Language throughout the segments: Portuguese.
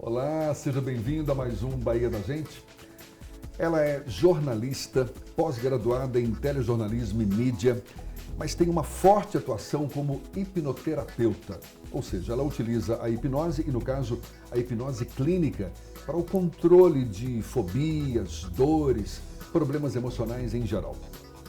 Olá, seja bem-vindo a mais um Bahia da Gente. Ela é jornalista, pós-graduada em telejornalismo e mídia, mas tem uma forte atuação como hipnoterapeuta, ou seja, ela utiliza a hipnose e, no caso, a hipnose clínica para o controle de fobias, dores, problemas emocionais em geral.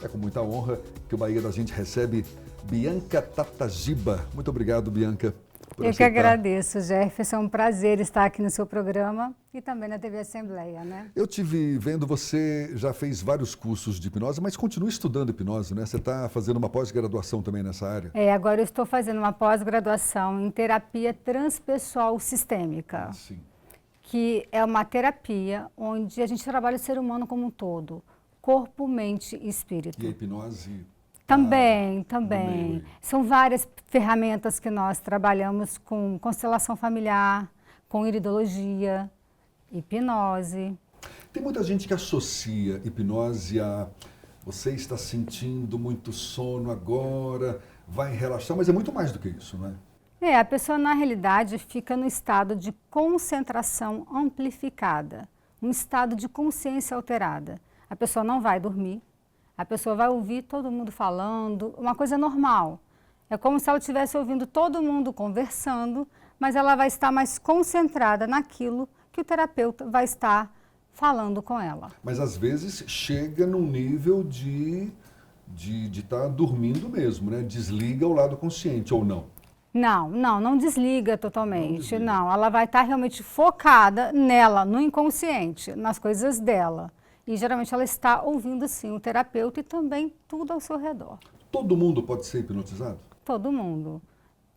É com muita honra que o Bahia da Gente recebe Bianca Tatagiba. Muito obrigado, Bianca. Eu que agradeço, Jefferson. É um prazer estar aqui no seu programa e também na TV Assembleia, né? Eu te vi vendo, você já fez vários cursos de hipnose, mas continua estudando hipnose, né? Você está fazendo uma pós-graduação também nessa área? Agora eu estou fazendo uma pós-graduação em terapia transpessoal sistêmica, que é uma terapia onde a gente trabalha o ser humano como um todo, corpo, mente e espírito. E a hipnose? Também. São várias ferramentas que nós trabalhamos com constelação familiar, com iridologia, hipnose. Tem muita gente que associa hipnose a você está sentindo muito sono agora, vai relaxar, mas é muito mais do que isso, não é? A pessoa na realidade fica no estado de concentração amplificada, um estado de consciência alterada. A pessoa não vai dormir. A pessoa vai ouvir todo mundo falando, uma coisa normal. É como se ela estivesse ouvindo todo mundo conversando, mas ela vai estar mais concentrada naquilo que o terapeuta vai estar falando com ela. Mas às vezes chega num nível de estar dormindo mesmo, né? Desliga o lado consciente, ou não? Não desliga totalmente, não. Ela vai estar realmente focada nela, no inconsciente, nas coisas dela. E geralmente ela está ouvindo sim o terapeuta e também tudo ao seu redor. Todo mundo pode ser hipnotizado? Todo mundo.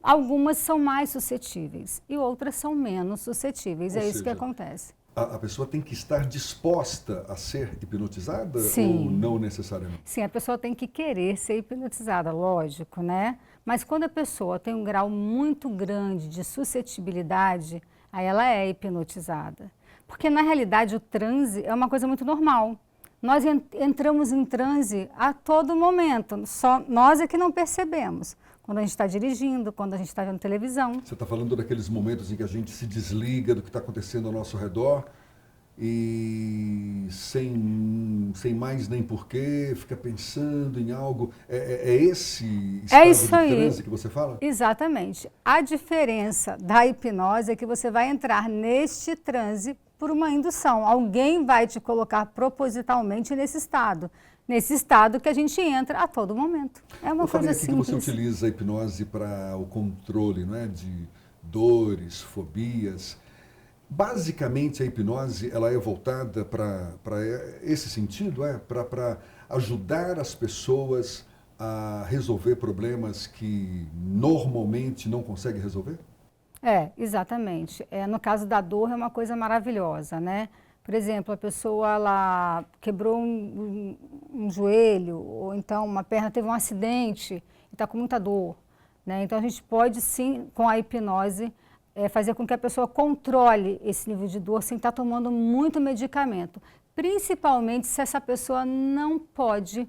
Algumas são mais suscetíveis e outras são menos suscetíveis. Ou seja, que acontece. A pessoa tem que estar disposta a ser hipnotizada? Sim. Ou não necessariamente? Sim, a pessoa tem que querer ser hipnotizada, lógico, né? Mas quando a pessoa tem um grau muito grande de suscetibilidade, aí ela é hipnotizada. Porque, na realidade, o transe é uma coisa muito normal. Nós entramos em transe a todo momento, só nós é que não percebemos. Quando a gente está dirigindo, quando a gente está vendo televisão. Você está falando daqueles momentos em que a gente se desliga do que está acontecendo ao nosso redor e sem mais nem porquê, fica pensando em algo. É esse estado de transe que você fala? Exatamente. A diferença da hipnose é que você vai entrar neste transe por uma indução. Alguém vai te colocar propositalmente nesse estado que a gente entra a todo momento. É uma coisa simples. Eu falei aqui que você utiliza a hipnose para o controle, não é, de dores, fobias. Basicamente, a hipnose ela é voltada para esse sentido, para ajudar as pessoas a resolver problemas que normalmente não conseguem resolver? Exatamente. No caso da dor é uma coisa maravilhosa, né? Por exemplo, a pessoa ela quebrou um joelho ou então uma perna, teve um acidente e está com muita dor, né? Então a gente pode sim, com a hipnose, fazer com que a pessoa controle esse nível de dor sem estar tomando muito medicamento. Principalmente se essa pessoa não pode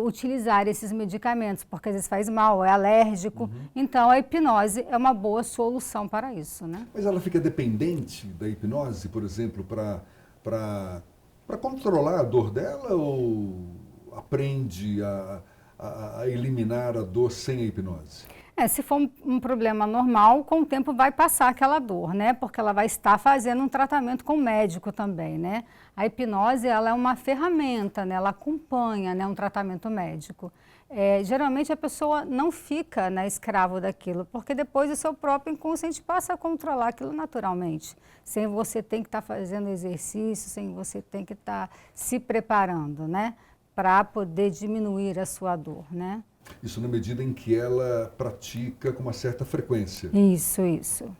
utilizar esses medicamentos, porque às vezes faz mal, é alérgico. Então, a hipnose é uma boa solução para isso, né? Mas ela fica dependente da hipnose, por exemplo, para controlar a dor dela ou aprende a eliminar a dor sem a hipnose? Se for um problema normal, com o tempo vai passar aquela dor, né? Porque ela vai estar fazendo um tratamento com o médico também, né? A hipnose, ela é uma ferramenta, né? Ela acompanha, né, um tratamento médico. Geralmente a pessoa não fica, né, escravo daquilo, porque depois o seu próprio inconsciente passa a controlar aquilo naturalmente, sem você ter que estar fazendo exercício, sem você ter que estar se preparando, né, para poder diminuir a sua dor, né? Isso na medida em que ela pratica com uma certa frequência. Isso.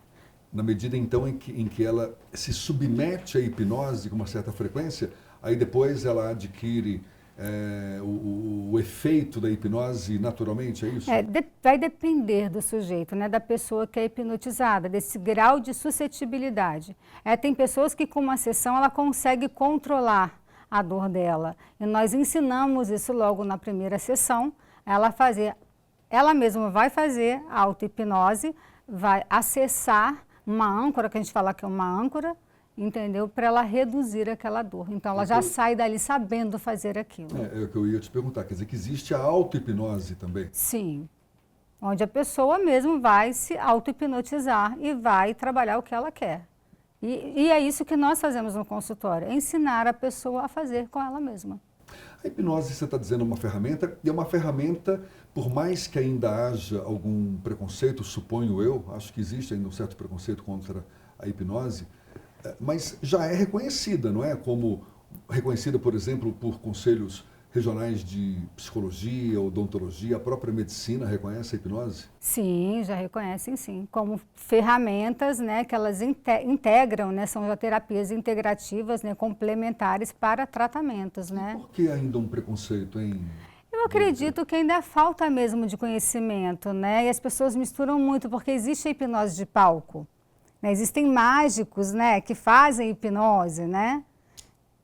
Na medida, então, em que ela se submete à hipnose com uma certa frequência, aí depois ela adquire o efeito da hipnose naturalmente, é isso? Vai depender do sujeito, né, da pessoa que é hipnotizada, desse grau de suscetibilidade. Tem pessoas que com uma sessão ela consegue controlar a dor dela. E nós ensinamos isso logo na primeira sessão, ela mesma vai fazer a auto-hipnose, vai acessar uma âncora, que a gente fala que é uma âncora, entendeu? Para ela reduzir aquela dor. Então, ela já sai dali sabendo fazer aquilo. É o que eu ia te perguntar, quer dizer que existe a auto-hipnose também? Sim, onde a pessoa mesmo vai se auto-hipnotizar e vai trabalhar o que ela quer. E é isso que nós fazemos no consultório, é ensinar a pessoa a fazer com ela mesma. A hipnose, você está dizendo, é uma ferramenta, e é uma ferramenta, por mais que ainda haja algum preconceito, suponho eu, acho que existe ainda um certo preconceito contra a hipnose, mas já é reconhecida, não é? Como reconhecida, por exemplo, por conselhos regionais de psicologia, odontologia, a própria medicina reconhece a hipnose? Sim, já reconhecem sim, como ferramentas, né, que elas integram, né, são já terapias integrativas, né, complementares para tratamentos, né. Por que ainda um preconceito, hein? Eu acredito que ainda falta mesmo de conhecimento, né, e as pessoas misturam muito, porque existe a hipnose de palco, né, existem mágicos, né, que fazem hipnose, né.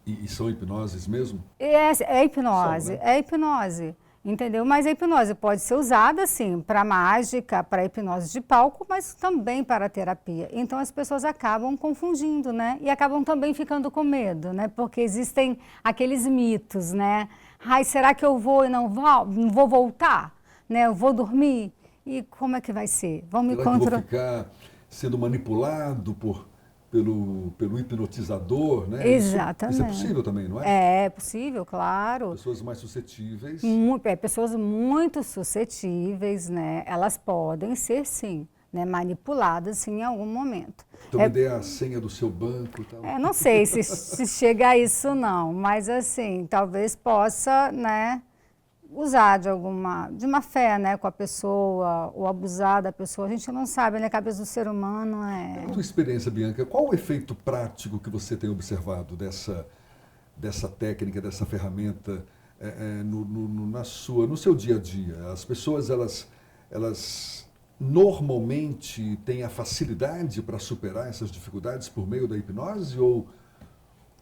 E são hipnoses mesmo? É hipnose, São, né? é hipnose, entendeu? Mas a hipnose pode ser usada, sim, para mágica, para hipnose de palco, mas também para terapia. Então, as pessoas acabam confundindo, né? E acabam também ficando com medo, né? Porque existem aqueles mitos, né? Ai, será que eu vou e não vou voltar? Né? Eu vou dormir? E como é que vai ser? Vão me Será que eu vou controlar? ficar sendo manipulado pelo hipnotizador, né? Exatamente. Isso é possível também, não é? É possível, claro. Pessoas mais suscetíveis. Pessoas muito suscetíveis, né? Elas podem ser, sim, né? Manipuladas, sim, em algum momento. Então, me dê a senha do seu banco e tal. Não sei se chega a isso, não, mas assim, talvez possa, né? Usar de uma fé, né, com a pessoa, ou abusar da pessoa, a gente não sabe, né, a cabeça do ser humano Na tua experiência, Bianca, qual o efeito prático que você tem observado dessa técnica, dessa ferramenta no seu dia a dia? As pessoas, elas normalmente têm a facilidade para superar essas dificuldades por meio da hipnose ou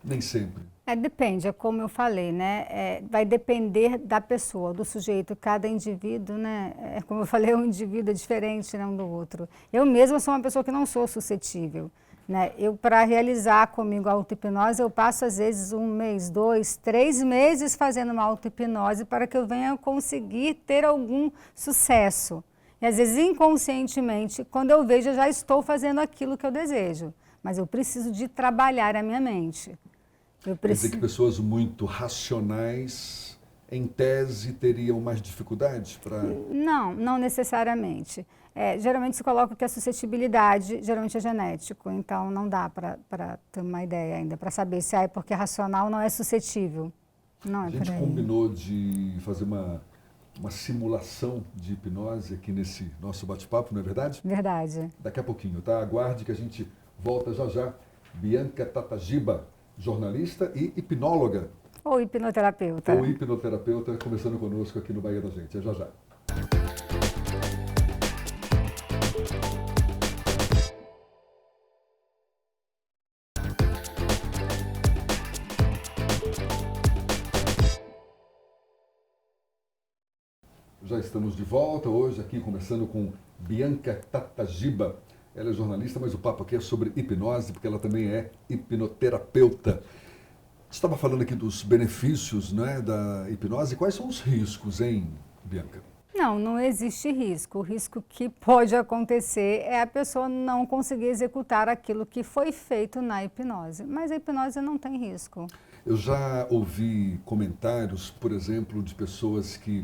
nem sempre? Depende, é como eu falei, né? Vai depender da pessoa, do sujeito, cada indivíduo, né? Como eu falei, um indivíduo é diferente, né, um do outro. Eu mesma sou uma pessoa que não sou suscetível, né? Para realizar comigo a auto-hipnose, eu passo às vezes 1 mês, 2, 3 meses fazendo uma auto-hipnose para que eu venha conseguir ter algum sucesso. E às vezes inconscientemente, quando eu vejo, eu já estou fazendo aquilo que eu desejo, mas eu preciso de trabalhar a minha mente. Quer dizer que pessoas muito racionais, em tese, teriam mais dificuldades para... Não necessariamente. Geralmente se coloca que a suscetibilidade geralmente é genético, então não dá para ter uma ideia ainda, para saber se é porque racional não é suscetível. Não é. A gente combinou de fazer uma simulação de hipnose aqui nesse nosso bate-papo, não é verdade? Verdade. Daqui a pouquinho, tá? Aguarde que a gente volta já já. Bianca Tatagiba, jornalista e hipnóloga. Ou hipnoterapeuta. Ou hipnoterapeuta, conversando conosco aqui no Bahia da Gente. É já já. Já estamos de volta hoje aqui conversando com Bianca Tatagiba. Ela é jornalista, mas o papo aqui é sobre hipnose, porque ela também é hipnoterapeuta. Você estava falando aqui dos benefícios, né, da hipnose. Quais são os riscos, hein, Bianca? Não existe risco. O risco que pode acontecer é a pessoa não conseguir executar aquilo que foi feito na hipnose. Mas a hipnose não tem risco. Eu já ouvi comentários, por exemplo, de pessoas que,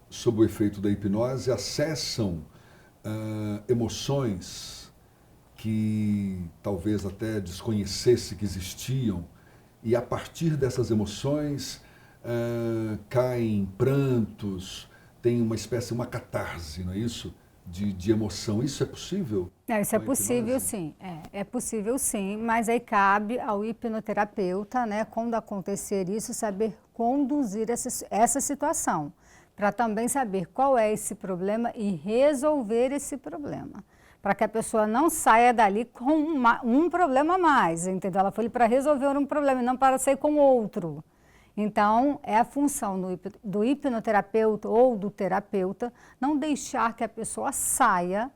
sob o efeito da hipnose, acessam emoções que talvez até desconhecesse que existiam, e a partir dessas emoções caem prantos, tem uma espécie, uma catarse, não é isso? De emoção. Isso é possível? Isso é possível, sim. É possível, sim, mas aí cabe ao hipnoterapeuta, né, quando acontecer isso, saber conduzir essa situação, para também saber qual é esse problema e resolver esse problema. Para que a pessoa não saia dali com um problema a mais, entendeu? Ela foi para resolver um problema e não para sair com outro. Então, é a função do hipnoterapeuta ou do terapeuta não deixar que a pessoa saia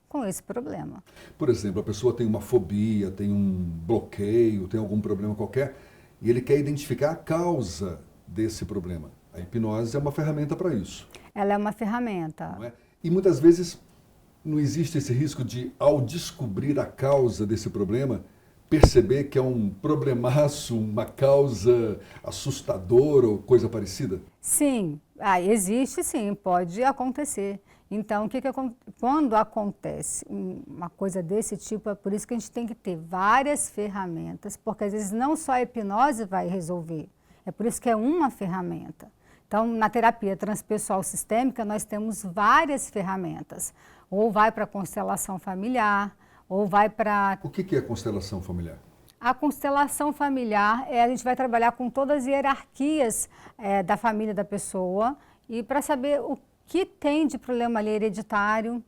com esse problema. Por exemplo, a pessoa tem uma fobia, tem um bloqueio, tem algum problema qualquer, e ele quer identificar a causa desse problema. A hipnose é uma ferramenta para isso. Ela é uma ferramenta. Não é? E muitas vezes não existe esse risco de, ao descobrir a causa desse problema, perceber que é um problemaço, uma causa assustadora ou coisa parecida? Sim, existe sim, pode acontecer. Então, quando acontece uma coisa desse tipo, é por isso que a gente tem que ter várias ferramentas, porque às vezes não só a hipnose vai resolver, é por isso que é uma ferramenta. Então, na terapia transpessoal sistêmica, nós temos várias ferramentas. Ou vai para a constelação familiar, ou vai para... O que é constelação familiar? A constelação familiar, a gente vai trabalhar com todas as hierarquias da família da pessoa e para saber o que tem de problema ali hereditário,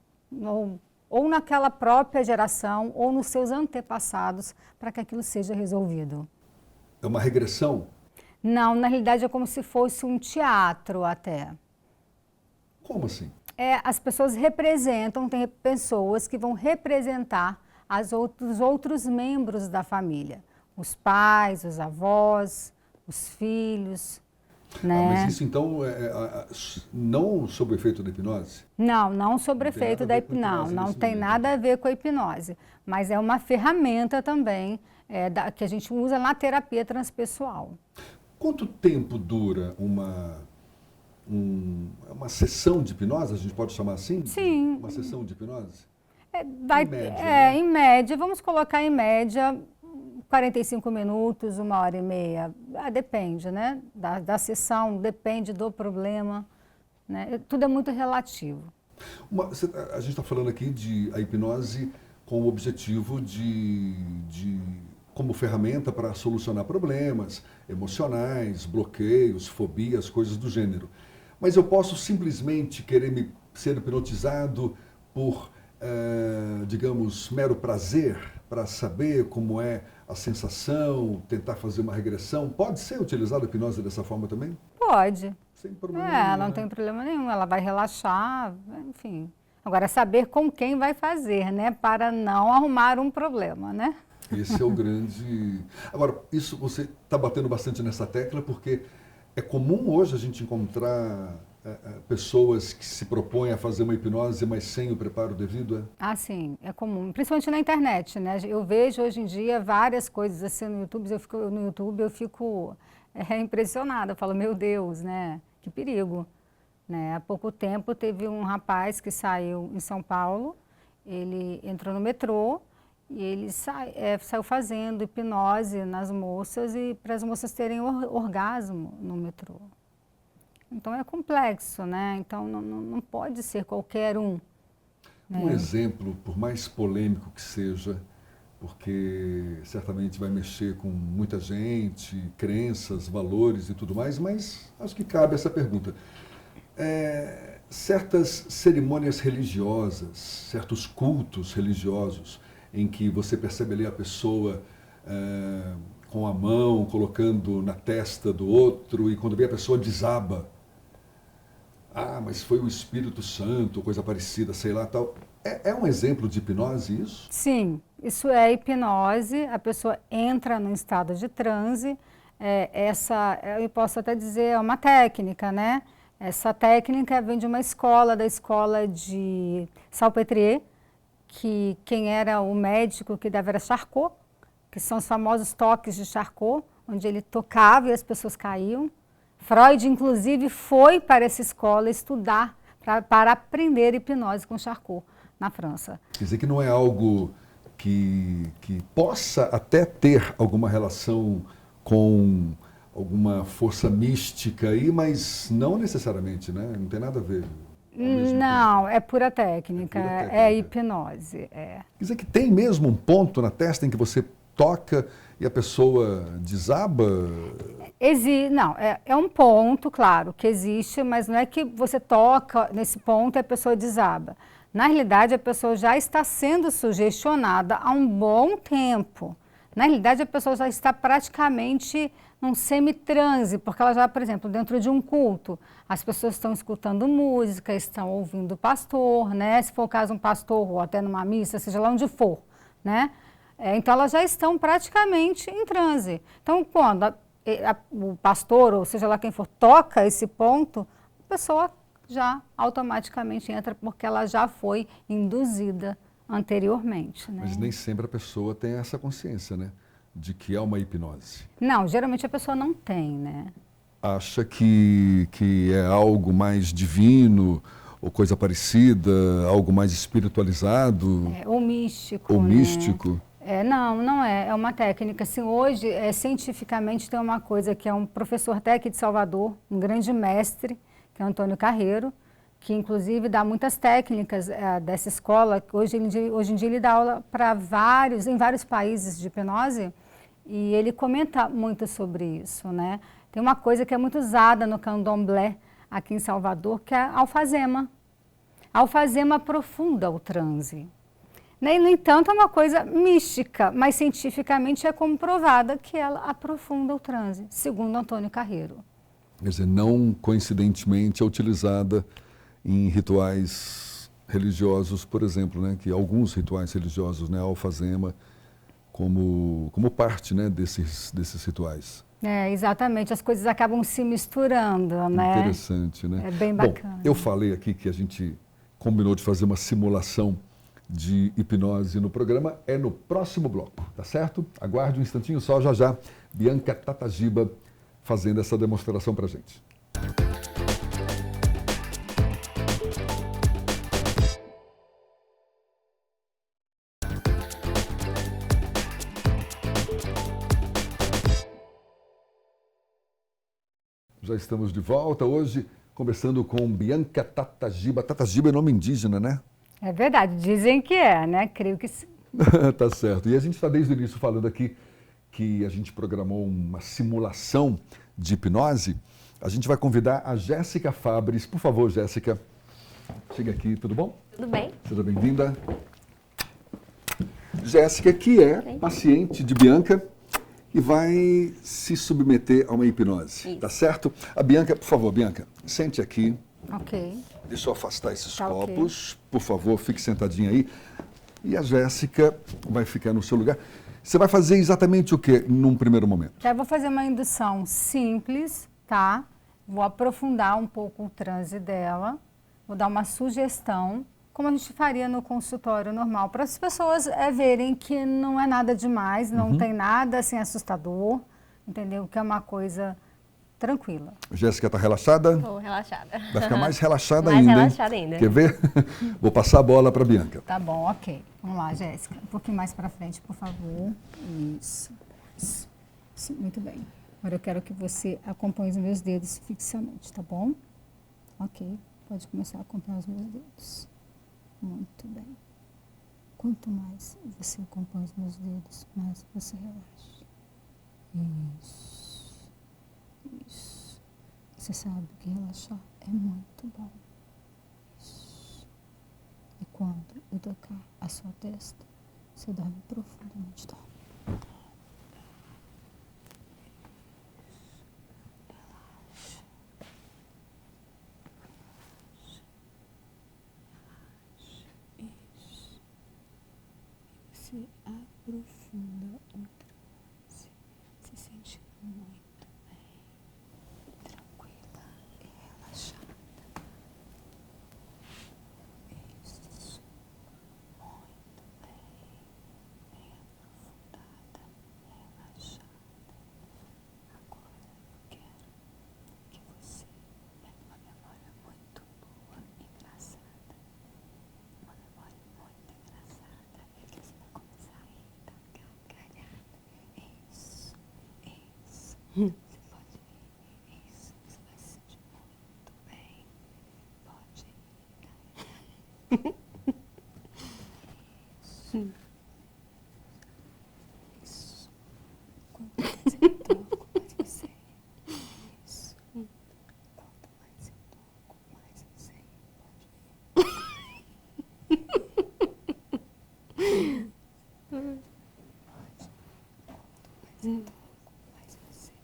ou naquela própria geração, ou nos seus antepassados, para que aquilo seja resolvido. É uma regressão? Não, na realidade é como se fosse um teatro até. Como assim? As pessoas representam, tem pessoas que vão representar os outros membros da família. Os pais, os avós, os filhos, né? Mas isso então não sob o efeito da hipnose? Não sob o efeito da hipnose, não tem nada a ver com a hipnose. Mas é uma ferramenta também que a gente usa na terapia transpessoal. Quanto tempo dura uma sessão de hipnose, a gente pode chamar assim? Sim. Uma sessão de hipnose? Em média, vamos colocar em média 45 minutos, 1h30. Depende, né? Da sessão, depende do problema. Né? Tudo é muito relativo. A gente está falando aqui de a hipnose com o objetivo como ferramenta para solucionar problemas emocionais, bloqueios, fobias, coisas do gênero. Mas eu posso simplesmente querer ser hipnotizado por, digamos, mero prazer, para saber como é a sensação, tentar fazer uma regressão. Pode ser utilizada a hipnose dessa forma também? Pode. Sem problema nenhum, não tem problema nenhum. Ela vai relaxar, enfim. Agora, saber com quem vai fazer, né? Para não arrumar um problema, né? Esse é o grande... Agora, isso você está batendo bastante nessa tecla porque é comum hoje a gente encontrar pessoas que se propõem a fazer uma hipnose, mas sem o preparo devido? Sim, é comum. Principalmente na internet, né? Eu vejo hoje em dia várias coisas assim no YouTube, eu fico impressionada. Eu falo, meu Deus, né? Que perigo. Né? Há pouco tempo teve um rapaz que saiu em São Paulo, ele entrou no metrô, e ele saiu fazendo hipnose nas moças e para as moças terem orgasmo no metrô. Então é complexo, né? Então não pode ser qualquer um. Né? Um exemplo, por mais polêmico que seja, porque certamente vai mexer com muita gente, crenças, valores e tudo mais, mas acho que cabe essa pergunta. Certas cerimônias religiosas, certos cultos religiosos, em que você percebe ali a pessoa com a mão colocando na testa do outro e quando vê a pessoa desaba. Mas foi o Espírito Santo, coisa parecida, sei lá, tal. É um exemplo de hipnose isso? Sim, isso é hipnose, a pessoa entra num estado de transe, eu posso até dizer, é uma técnica, né? Essa técnica vem de uma escola, da escola de Salpêtrière, que quem era o médico que dava era Charcot, que são os famosos toques de Charcot, onde ele tocava e as pessoas caíam. Freud, inclusive, foi para essa escola estudar, para aprender hipnose com Charcot, na França. Quer dizer que não é algo que possa até ter alguma relação com alguma força mística aí, mas não necessariamente, né? Não tem nada a ver. Não, é pura técnica, é hipnose. Quer dizer que tem mesmo um ponto na testa em que você toca e a pessoa desaba? Não, é um ponto, claro, que existe, mas não é que você toca nesse ponto e a pessoa desaba. Na realidade, a pessoa já está sendo sugestionada há um bom tempo. Na realidade, a pessoa já está praticamente num semi-transe, porque ela já, por exemplo, dentro de um culto, as pessoas estão escutando música, estão ouvindo o pastor, né? Se for o caso, um pastor ou até numa missa, seja lá onde for, né? Então, elas já estão praticamente em transe. Então, quando o pastor, ou seja lá quem for, toca esse ponto, a pessoa já automaticamente entra, porque ela já foi induzida anteriormente. Né? Mas nem sempre a pessoa tem essa consciência, né? De que é uma hipnose. Não, geralmente a pessoa não tem, né? Acha que é algo mais divino, ou coisa parecida, algo mais espiritualizado. Ou místico. Ou né? místico. Não é. É uma técnica. Assim, hoje, cientificamente, tem uma coisa que é um professor até aqui de Salvador, um grande mestre, que é Antônio Carreiro, que inclusive dá muitas técnicas dessa escola. Hoje em dia ele dá aula para em vários países de hipnose, e ele comenta muito sobre isso, né? Tem uma coisa que é muito usada no candomblé aqui em Salvador, que é a alfazema. A alfazema aprofunda o transe. E, no entanto, é uma coisa mística, mas cientificamente é comprovada que ela aprofunda o transe, segundo Antônio Carreiro. Quer dizer, não coincidentemente é utilizada em rituais religiosos, por exemplo, né? Que alguns rituais religiosos, né? A alfazema, como parte, né? desses rituais. Exatamente, as coisas acabam se misturando, né? Interessante, né? É bem bacana. Bom, eu falei aqui que a gente combinou de fazer uma simulação de hipnose no programa, é no próximo bloco, tá certo? Aguarde um instantinho só, já já, Bianca Tatagiba fazendo essa demonstração pra gente. Já estamos de volta hoje, conversando com Bianca Tatagiba. Tatagiba é nome indígena, né? É verdade, dizem que é, né? Creio que sim. Tá certo. E a gente está desde o início falando aqui que a gente programou uma simulação de hipnose. A gente vai convidar a Jéssica Fabres. Por favor, Jéssica, chega aqui, tudo bom? Tudo bem? Seja bem-vinda. Jéssica, que é paciente de Bianca e vai se submeter a uma hipnose, Isso. tá certo? A Bianca, por favor, Bianca, sente aqui. Ok. Deixa eu afastar esses Tá, copos. Por favor, fique sentadinha aí. E a Jéssica vai ficar no seu lugar. Você vai fazer exatamente o que num primeiro momento? Já vou fazer uma indução simples, tá? Vou aprofundar um pouco o transe dela. Vou dar uma sugestão, como a gente faria no consultório normal, para as pessoas verem que não é nada demais, não tem nada assim assustador, entendeu? Que é uma coisa tranquila. Jéssica está relaxada? Estou relaxada. Vai ficar mais relaxada Mais ainda, relaxada hein? ainda. Quer ver? Vou passar a bola para Bianca. Tá bom, ok. Vamos lá, Jéssica. Um pouquinho mais para frente, por favor. Isso. Isso. Muito bem. Agora eu quero que você acompanhe os meus dedos fixamente, tá bom? Ok. Pode começar a acompanhar os meus dedos. Muito bem. Quanto mais você acompanha os meus dedos, mais você relaxa. Isso. Isso. Você sabe que relaxar é muito bom. Isso. E quando eu tocar a sua testa, você dorme profundamente. Relaxa. Isso. Você aprofunda o transe, se sentindo muito bem, tranquila e relaxada. Isso. Muito bem, bem aprofundada, relaxada. Agora eu quero que você tenha uma memória muito boa, engraçada. Uma memória muito engraçada. E que você vai começar a rir, tá? Gargalhada. Isso, isso. Você pode rir. Isso, você vai se sentir muito bem. Pode rir. Isso. Isso. Quanto mais eu toco, mais você ri. Isso. Quanto mais eu toco, mais você ri. Pode rir. Quanto mais eu toco, mais você ri.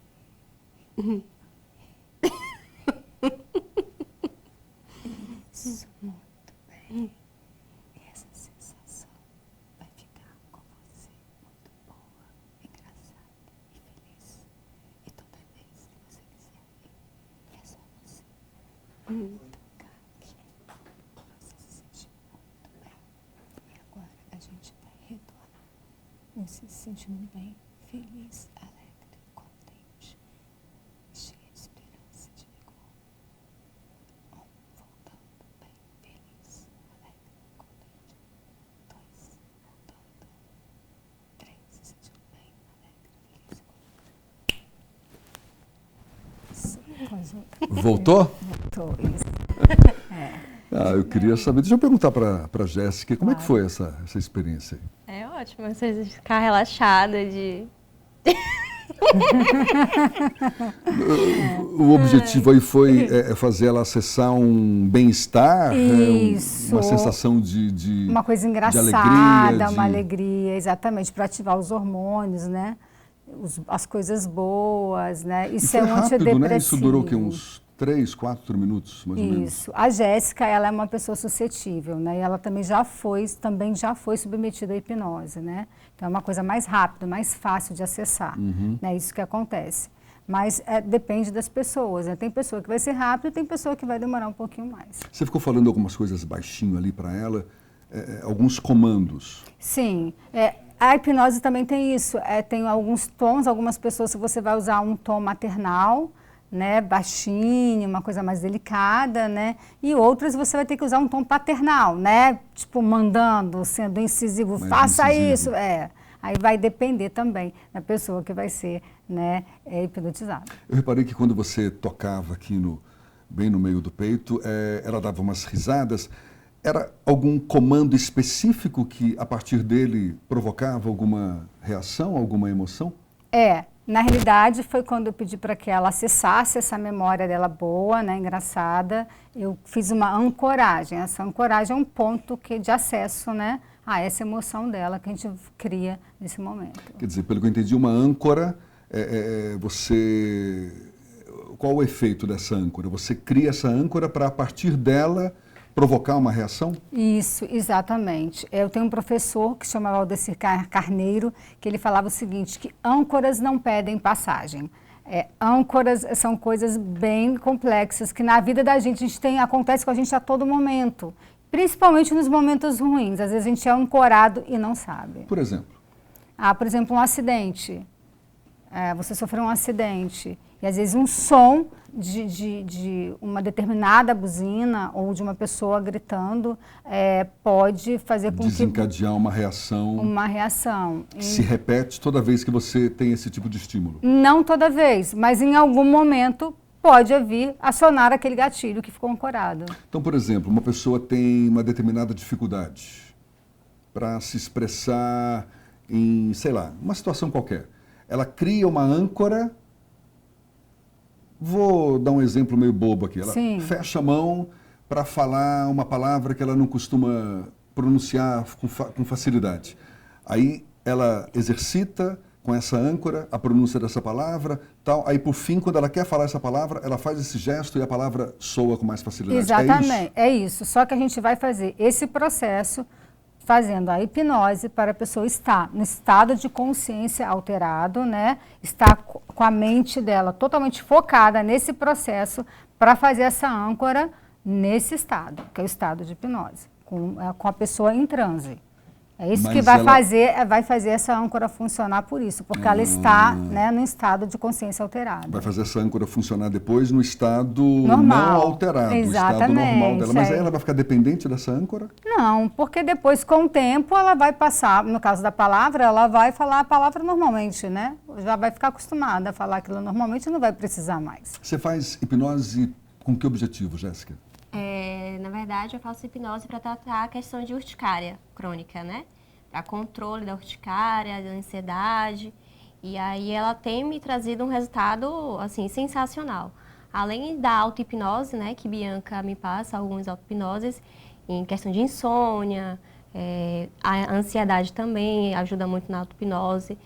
Isso, muito bem. E essa sensação vai ficar com você muito boa, engraçada e feliz. E toda vez que você quiser ir, é só você tocar aqui. Você se sentir muito bem. E agora a gente vai retornar. Você se sentindo bem, feliz, alegre, contente, cheio de esperança de vigor. Voltando bem, feliz, alegre, contente. 2, voltando. 3, se sentindo bem, alegre, feliz e contente. Voltou? Voltou, isso. Eu queria saber, deixa eu perguntar para a Jéssica, como é que foi essa experiência aí? É ótimo, você ficar relaxada de... O objetivo aí foi fazer ela acessar um bem-estar, Isso. uma sensação de uma coisa engraçada, alegria, uma alegria, exatamente, para ativar os hormônios, né? As coisas boas, né? E Isso foi é um rápido, antidepressivo. né? Isso durou o quê? Uns 3, 4 minutos, mais ou menos? Isso. A Jéssica, ela é uma pessoa suscetível, né? E ela também já foi submetida à hipnose, né? Então é uma coisa mais rápida, mais fácil de acessar, né? Isso que acontece. Mas depende das pessoas, né? Tem pessoa que vai ser rápido, tem pessoa que vai demorar um pouquinho mais. Você ficou falando algumas coisas baixinho ali para ela, alguns comandos. Sim. A hipnose também tem isso. Tem alguns tons, algumas pessoas que você vai usar um tom maternal, né, baixinho, uma coisa mais delicada, né? E outras você vai ter que usar um tom paternal, né? Tipo, mandando, sendo incisivo, Mais faça incisivo. isso. Aí vai depender também da pessoa que vai ser, né, hipnotizada. Eu reparei que quando você tocava aqui bem no meio do peito, ela dava umas risadas. Era algum comando específico que, a partir dele, provocava alguma reação, alguma emoção? Na realidade, foi quando eu pedi para que ela acessasse essa memória dela boa, né, engraçada. Eu fiz uma ancoragem. Essa ancoragem é um ponto de acesso, né, a essa emoção dela que a gente cria nesse momento. Quer dizer, pelo que eu entendi, uma âncora, qual o efeito dessa âncora? Você cria essa âncora para, a partir dela, provocar uma reação? Isso, exatamente. Eu tenho um professor que se chama Valdecir Carneiro, que ele falava o seguinte, que âncoras não pedem passagem. Âncoras são coisas bem complexas, que na vida da gente, acontece com a gente a todo momento, principalmente nos momentos ruins. Às vezes a gente é ancorado e não sabe. Por exemplo? Por exemplo, um acidente. Você sofreu um acidente e às vezes um som de uma determinada buzina ou de uma pessoa gritando pode fazer com desencadear uma reação. Uma reação. Que se repete toda vez que você tem esse tipo de estímulo. Não toda vez, mas em algum momento pode vir acionar aquele gatilho que ficou ancorado. Então, por exemplo, uma pessoa tem uma determinada dificuldade para se expressar em, sei lá, uma situação qualquer. Ela cria uma âncora. Vou dar um exemplo meio bobo aqui. Ela fecha a mão para falar uma palavra que ela não costuma pronunciar com facilidade. Aí ela exercita com essa âncora a pronúncia dessa palavra, tal. Aí, por fim, quando ela quer falar essa palavra, ela faz esse gesto e a palavra soa com mais facilidade. Exatamente, é isso. Só que a gente vai fazer esse processo fazendo a hipnose para a pessoa estar no estado de consciência alterado, né? Estar com a mente dela totalmente focada nesse processo para fazer essa âncora nesse estado, que é o estado de hipnose, com a pessoa em transe. É isso que vai fazer essa âncora funcionar por isso, porque ela está, né, no estado de consciência alterada. Vai fazer essa âncora funcionar depois no estado normal, não alterado, o estado normal dela. Mas aí ela vai ficar dependente dessa âncora? Não, porque depois, com o tempo, ela vai passar, no caso da palavra, ela vai falar a palavra normalmente, né? Já vai ficar acostumada a falar aquilo normalmente e não vai precisar mais. Você faz hipnose com que objetivo, Jéssica? Na verdade, eu faço hipnose para tratar a questão de urticária crônica, né? Para controle da urticária, da ansiedade. E aí ela tem me trazido um resultado, assim, sensacional. Além da auto-hipnose, né, que Bianca me passa, algumas auto-hipnoses, em questão de insônia, a ansiedade também ajuda muito na auto-hipnose,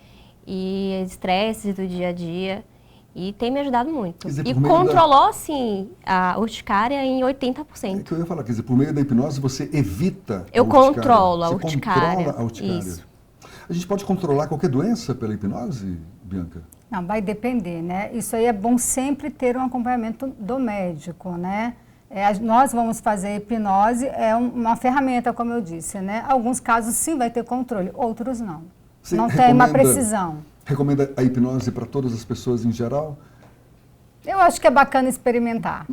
e estresses do dia a dia. E tem me ajudado muito. Quer dizer, E por meio controlou, assim, a urticária em É 80%. que eu ia falar, quer dizer, por meio da hipnose você evita Eu a urticária. controlo a Você urticária. controla a urticária. Isso. A gente pode controlar qualquer doença pela hipnose, Bianca? Não, vai depender, né? Isso aí é bom sempre ter um acompanhamento do médico, né? Nós vamos fazer hipnose, é uma ferramenta, como eu disse, né? Alguns casos sim vai ter controle, outros não. Você não tem uma precisão. Recomenda a hipnose para todas as pessoas em geral? Eu acho que é bacana experimentar.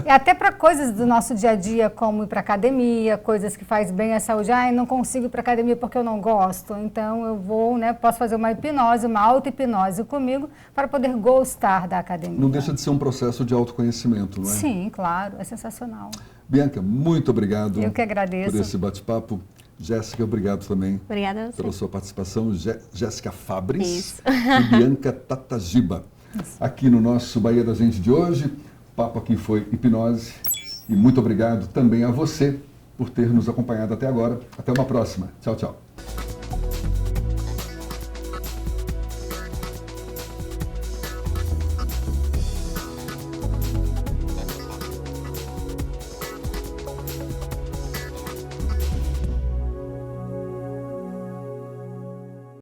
E até para coisas do nosso dia a dia, como ir para academia, coisas que faz bem à saúde. Ah, eu não consigo ir para academia porque eu não gosto. Então eu vou, né, posso fazer uma hipnose, uma auto-hipnose comigo para poder gostar da academia. Não deixa de ser um processo de autoconhecimento, não é? Sim, claro, é sensacional. Bianca, muito obrigado. Eu que agradeço. Por esse bate-papo. Jéssica, obrigado também. Obrigada a você. Pela sua participação. Jéssica Fabris Isso. e Bianca Tatagiba. Aqui no nosso Bahia da Gente de hoje, o papo aqui foi hipnose. E muito obrigado também a você por ter nos acompanhado até agora. Até uma próxima. Tchau, tchau.